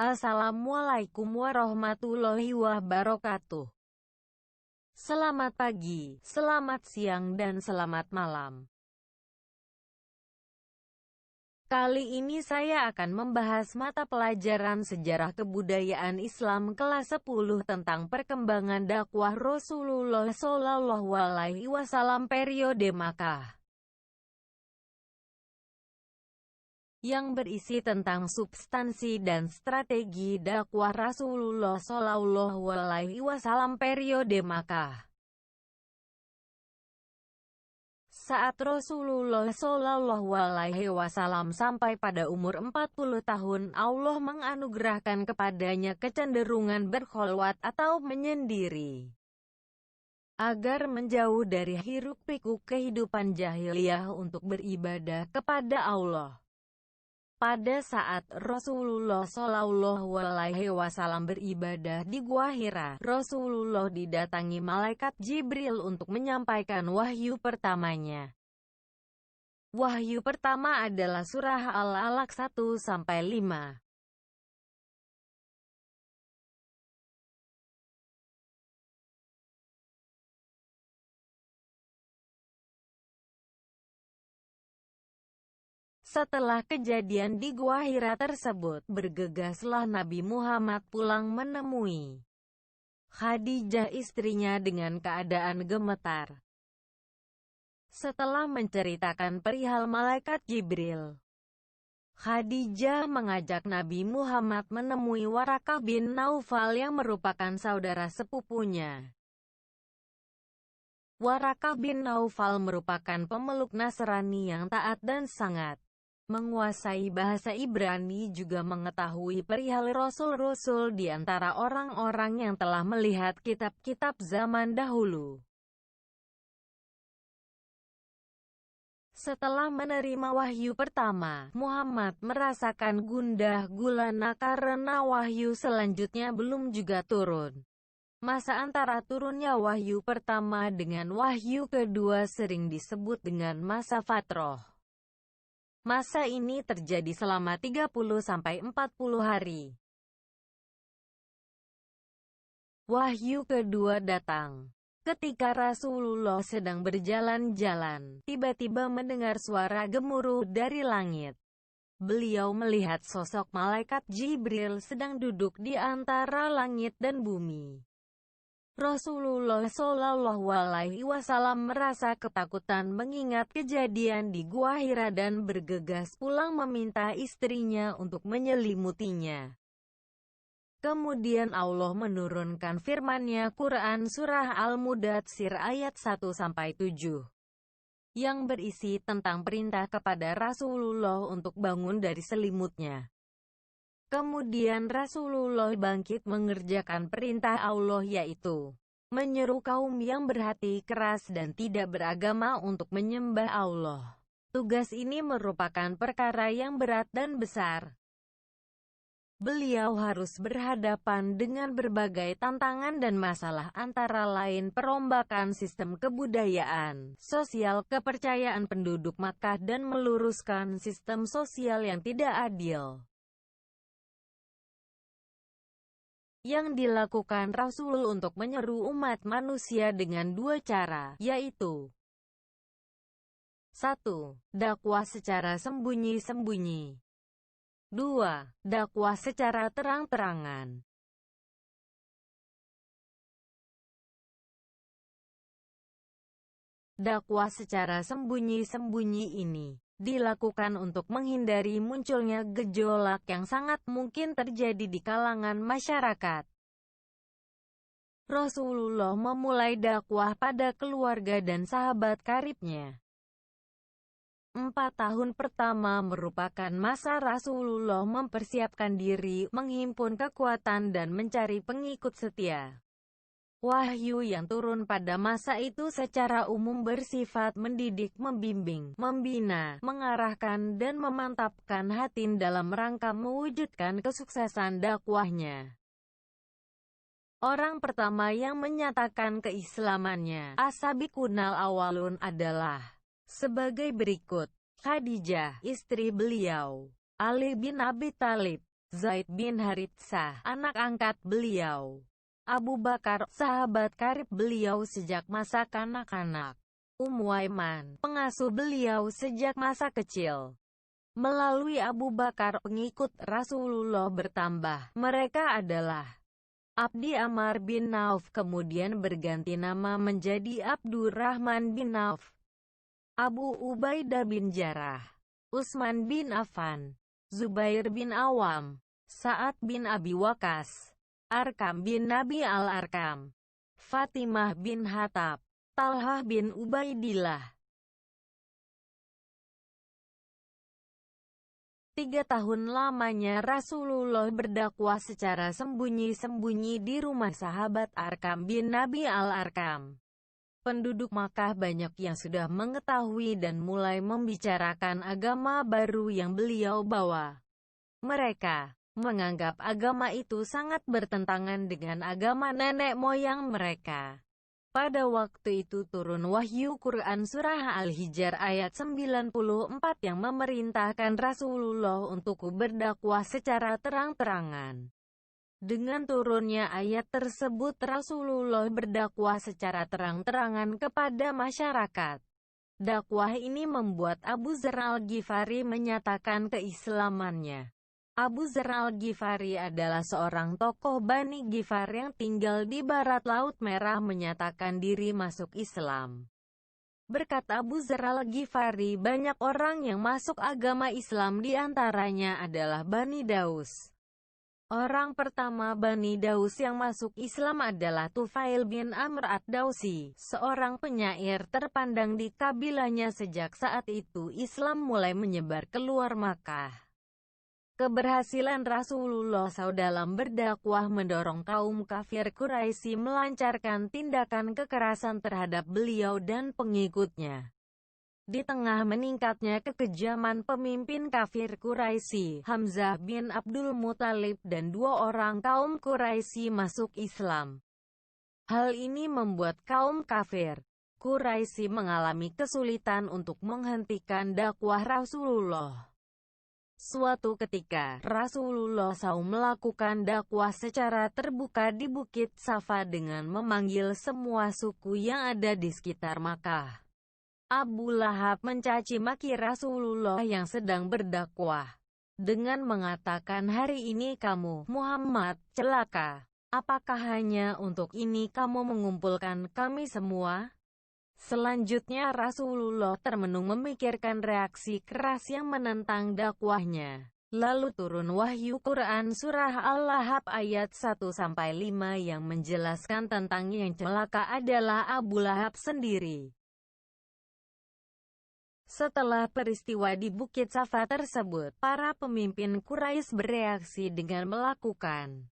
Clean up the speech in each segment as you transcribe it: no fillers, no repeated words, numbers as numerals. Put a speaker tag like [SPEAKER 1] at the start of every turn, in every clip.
[SPEAKER 1] Assalamualaikum warahmatullahi wabarakatuh. Selamat pagi, selamat siang dan selamat malam. Kali ini saya akan membahas mata pelajaran sejarah kebudayaan Islam kelas 10 tentang perkembangan dakwah Rasulullah SAW periode Makkah, yang berisi tentang substansi dan strategi dakwah Rasulullah SAW periode Makkah. Saat Rasulullah SAW sampai pada umur 40 tahun, Allah menganugerahkan kepadanya kecenderungan berkholwat atau menyendiri, agar menjauh dari hiruk-pikuk kehidupan jahiliyah untuk beribadah kepada Allah. Pada saat Rasulullah SAW beribadah di Gua Hira, Rasulullah didatangi malaikat Jibril untuk menyampaikan wahyu pertamanya. Wahyu pertama adalah surah Al-Alaq 1-5. Setelah kejadian di Gua Hira tersebut, bergegaslah Nabi Muhammad pulang menemui Khadijah istrinya dengan keadaan gemetar. Setelah menceritakan perihal malaikat Jibril, Khadijah mengajak Nabi Muhammad menemui Warakah bin Naufal yang merupakan saudara sepupunya. Warakah bin Naufal merupakan pemeluk Nasrani yang taat dan sangat menguasai bahasa Ibrani, juga mengetahui perihal rasul-rasul di antara orang-orang yang telah melihat kitab-kitab zaman dahulu. Setelah menerima wahyu pertama, Muhammad merasakan gundah gulana karena wahyu selanjutnya belum juga turun. Masa antara turunnya wahyu pertama dengan wahyu kedua sering disebut dengan masa fatroh. Masa ini terjadi selama 30-40 hari. Wahyu kedua datang ketika Rasulullah sedang berjalan-jalan, tiba-tiba mendengar suara gemuruh dari langit. Beliau melihat sosok malaikat Jibril sedang duduk di antara langit dan bumi. Rasulullah SAW merasa ketakutan mengingat kejadian di Gua Hira dan bergegas pulang meminta istrinya untuk menyelimutinya. Kemudian Allah menurunkan firman-Nya, Quran Surah Al-Mudatsir ayat 1-7, yang berisi tentang perintah kepada Rasulullah untuk bangun dari selimutnya. Kemudian Rasulullah bangkit mengerjakan perintah Allah, yaitu menyeru kaum yang berhati keras dan tidak beragama untuk menyembah Allah. Tugas ini merupakan perkara yang berat dan besar. Beliau harus berhadapan dengan berbagai tantangan dan masalah, antara lain perombakan sistem kebudayaan, sosial, kepercayaan penduduk Makkah, dan meluruskan sistem sosial yang tidak adil yang dilakukan Rasul untuk menyeru umat manusia dengan dua cara, yaitu 1. Dakwah secara sembunyi-sembunyi. 2. Dakwah secara terang-terangan. Dakwah secara sembunyi-sembunyi ini dilakukan untuk menghindari munculnya gejolak yang sangat mungkin terjadi di kalangan masyarakat. Rasulullah memulai dakwah pada keluarga dan sahabat karibnya. 4 tahun pertama merupakan masa Rasulullah mempersiapkan diri, menghimpun kekuatan dan mencari pengikut setia. Wahyu yang turun pada masa itu secara umum bersifat mendidik, membimbing, membina, mengarahkan, dan memantapkan hati dalam rangka mewujudkan kesuksesan dakwahnya. Orang pertama yang menyatakan keislamannya, as-sabiqunal awalun, adalah sebagai berikut. Khadijah, istri beliau, Ali bin Abi Thalib, Zaid bin Haritsah, anak angkat beliau. Abu Bakar, sahabat karib beliau sejak masa kanak-kanak. Aiman, pengasuh beliau sejak masa kecil. Melalui Abu Bakar, pengikut Rasulullah bertambah. Mereka adalah Abdi Ammar bin Auf, kemudian berganti nama menjadi Abdurrahman bin Auf, Abu Ubaidah bin Jarrah, Utsman bin Affan, Zubair bin Awam, Sa'ad bin Abi Waqqas, Arkam bin Nabi al-Arkam, Fatimah bin Hattab, Talhah bin Ubaidillah. 3 tahun lamanya Rasulullah berdakwah secara sembunyi-sembunyi di rumah sahabat Arkam bin Nabi al-Arkam. Penduduk Makkah banyak yang sudah mengetahui dan mulai membicarakan agama baru yang beliau bawa. Mereka menganggap agama itu sangat bertentangan dengan agama nenek moyang mereka. Pada waktu itu turun wahyu Quran Surah Al-Hijr ayat 94 yang memerintahkan Rasulullah untuk berdakwah secara terang-terangan. Dengan turunnya ayat tersebut Rasulullah berdakwah secara terang-terangan kepada masyarakat. Dakwah ini membuat Abu Dzar Al-Ghifari menyatakan keislamannya. Abu Dzar Al-Ghifari adalah seorang tokoh Bani Ghifar yang tinggal di barat Laut Merah menyatakan diri masuk Islam. Berkat Abu Dzar Al-Ghifari banyak orang yang masuk agama Islam, di antaranya adalah Bani Daus. Orang pertama Bani Daus yang masuk Islam adalah Tufail bin Amr ad-Dausi, seorang penyair terpandang di kabilahnya. Sejak saat itu Islam mulai menyebar keluar Makkah. Keberhasilan Rasulullah SAW dalam berdakwah mendorong kaum kafir Quraisy melancarkan tindakan kekerasan terhadap beliau dan pengikutnya. Di tengah meningkatnya kekejaman pemimpin kafir Quraisy, Hamzah bin Abdul Muthalib dan 2 orang kaum Quraisy masuk Islam. Hal ini membuat kaum kafir Quraisy mengalami kesulitan untuk menghentikan dakwah Rasulullah. Suatu ketika, Rasulullah SAW melakukan dakwah secara terbuka di Bukit Safa dengan memanggil semua suku yang ada di sekitar Makkah. Abu Lahab mencaci maki Rasulullah yang sedang berdakwah, dengan mengatakan, "Hari ini kamu, Muhammad, celaka. Apakah hanya untuk ini kamu mengumpulkan kami semua?" Selanjutnya Rasulullah termenung memikirkan reaksi keras yang menentang dakwahnya. Lalu turun wahyu Quran Surah Al-Lahab ayat 1-5 yang menjelaskan tentang yang celaka adalah Abu Lahab sendiri. Setelah peristiwa di Bukit Safa tersebut, para pemimpin Quraisy bereaksi dengan melakukan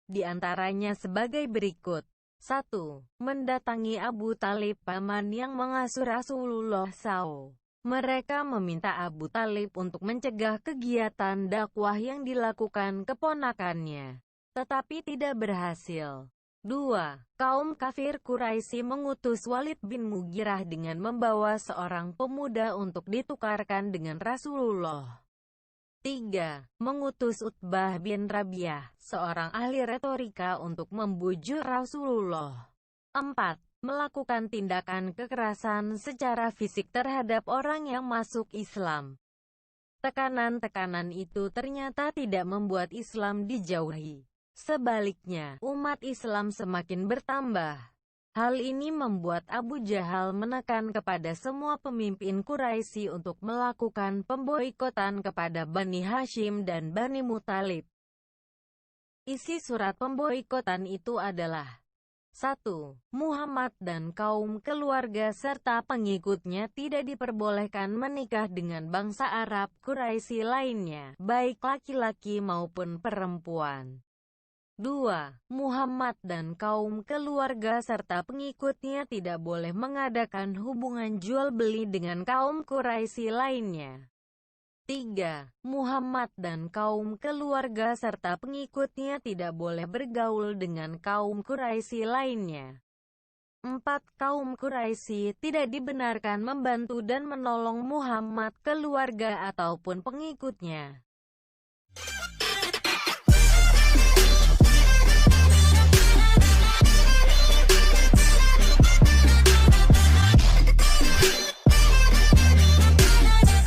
[SPEAKER 1] di antaranya sebagai berikut. 1. Mendatangi Abu Talib, paman yang mengasuh Rasulullah SAW. Mereka meminta Abu Talib untuk mencegah kegiatan dakwah yang dilakukan keponakannya, tetapi tidak berhasil. 2. Kaum kafir Quraisy mengutus Walid bin Mughirah dengan membawa seorang pemuda untuk ditukarkan dengan Rasulullah. 3. Mengutus Utbah bin Rabi'ah, seorang ahli retorika untuk membujuk Rasulullah. 4. Melakukan tindakan kekerasan secara fisik terhadap orang yang masuk Islam. Tekanan-tekanan itu ternyata tidak membuat Islam dijauhi. Sebaliknya, umat Islam semakin bertambah. Hal ini membuat Abu Jahal menekan kepada semua pemimpin Quraisy untuk melakukan pemboikotan kepada Bani Hashim dan Bani Muthalib. Isi surat pemboikotan itu adalah: 1. Muhammad dan kaum keluarga serta pengikutnya tidak diperbolehkan menikah dengan bangsa Arab Quraisy lainnya, baik laki-laki maupun perempuan. 2. Muhammad dan kaum keluarga serta pengikutnya tidak boleh mengadakan hubungan jual-beli dengan kaum Quraisy lainnya. 3. Muhammad dan kaum keluarga serta pengikutnya tidak boleh bergaul dengan kaum Quraisy lainnya. 4. Kaum Quraisy tidak dibenarkan membantu dan menolong Muhammad, keluarga ataupun pengikutnya.